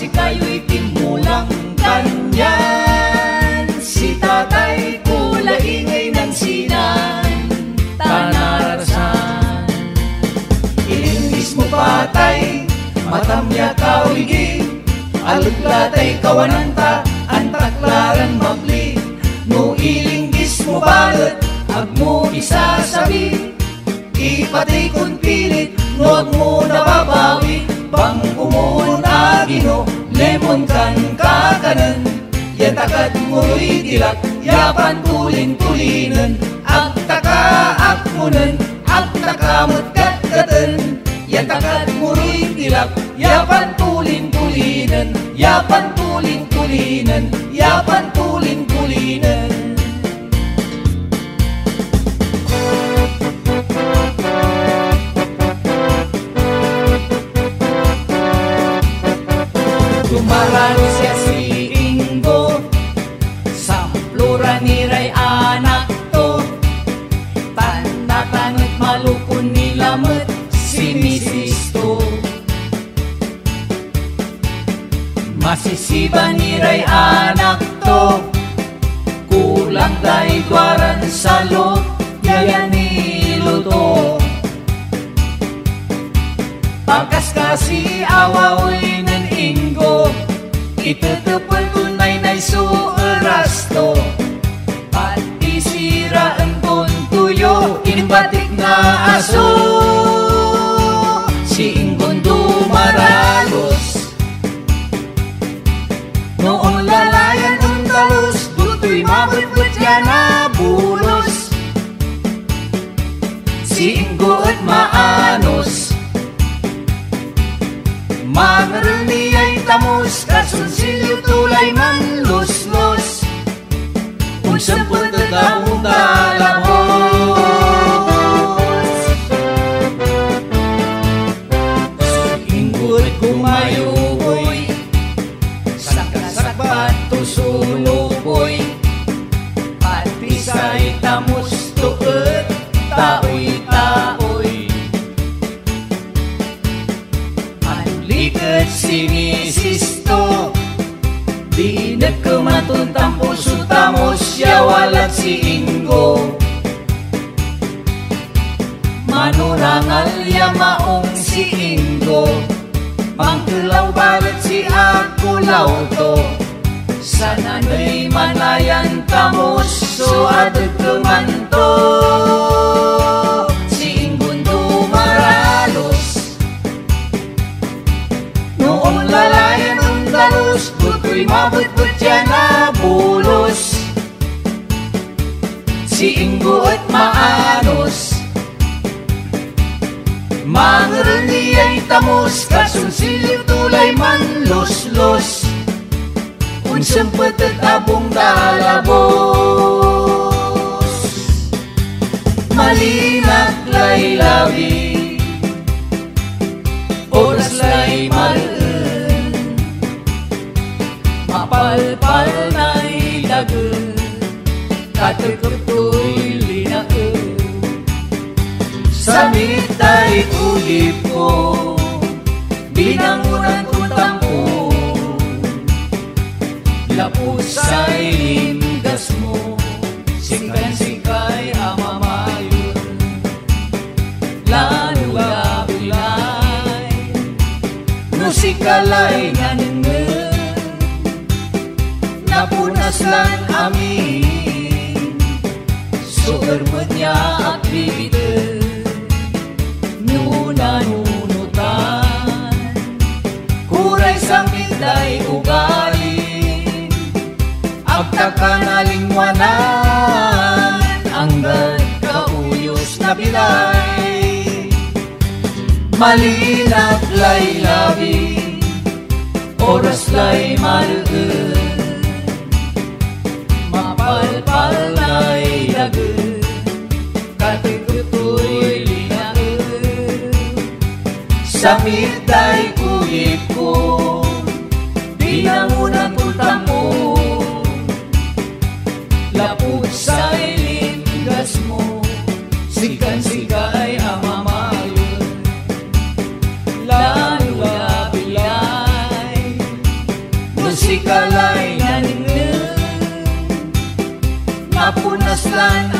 si kayo'y timulang kanyan. Si tatay kula ingay ng sinan tanarasan. Ilingis mo patay matamya kawigi, aluglatay kawananta antaklaran mabli. No ilinggis mo balat ag mo isasabi, ipatay kun pilit no ag mo nababawi. Bang umon agino lemon kan kakanan, yatakad mo'y dilak yapan tulin-tulinen. Agtaka akmunen agtakamot katkatan, yatakad mo'y dilak yapan tulin-tulinen. Yapan tulin-tulinen, yapan tulin-tulinen. Marami siya si Ingo, samplura ni Ray anak to. Tanda-tangat malukon nilamat si Mrs. to. Masisiba ni Ray anak to, kulang tayo dwaran sa lo, yaya niluto. Pagkas kasi awawi ng Ingo, itetepal tunay na isueras to. Pati sira ang tuntuyo, inimbatik na aso. Si Ingon dumaralos, noong lalayan ang talos, tutoy mabutbut yan na bulos. Si Ingo at maanos, mangaral niya'y tamos, kasunsilyo tulay man los-los. Unsang pagkakawang talabos, Inggo'y kumayuboy, sakasakbat tusuluboy. Pati sa'y tamos tuot, taoy-taoy. Likat si Mrs. to, di nagkumatun puso tamos siya walat si Ingo. Manurangal ya maong si Ingo, pangkulaw balat si Akulaw to. Sana na'y manayan tamos so adat kumanto. Si Ingon dumaralos, noong lalayan ang talos, tutoy mabutbut yan na bulos. Si Ingo at maanos, mangaral niya'y tamos, kasunsilyo tulay man los-los. Unsang patatabong dalabos, malinak lay labi, oras lay maroon. Mapalpal na'y dagun, katekap to'y linaon. Sa mitay ulip ko, binangunan ko tampo. Lapusay limgas mo, sikan-sikay amamayon. Lalo labilay, musikalay nganingan. Napunaslan amin, sugar mo niya at bibit. Nunanunutan, kuray sa miday ugali. Agtakanalingwanan, hanggang kauyos na bilay. Malinap lay labi, oras lay maroon. Mapalpal lay dagun, katikutoy linaon. Sa mitay uyip ko, binangunan ko tamo. Lapot sa'y linggas mo, sikan-sikay amamayon. Lalo labilay, balay naningning, mapunaslan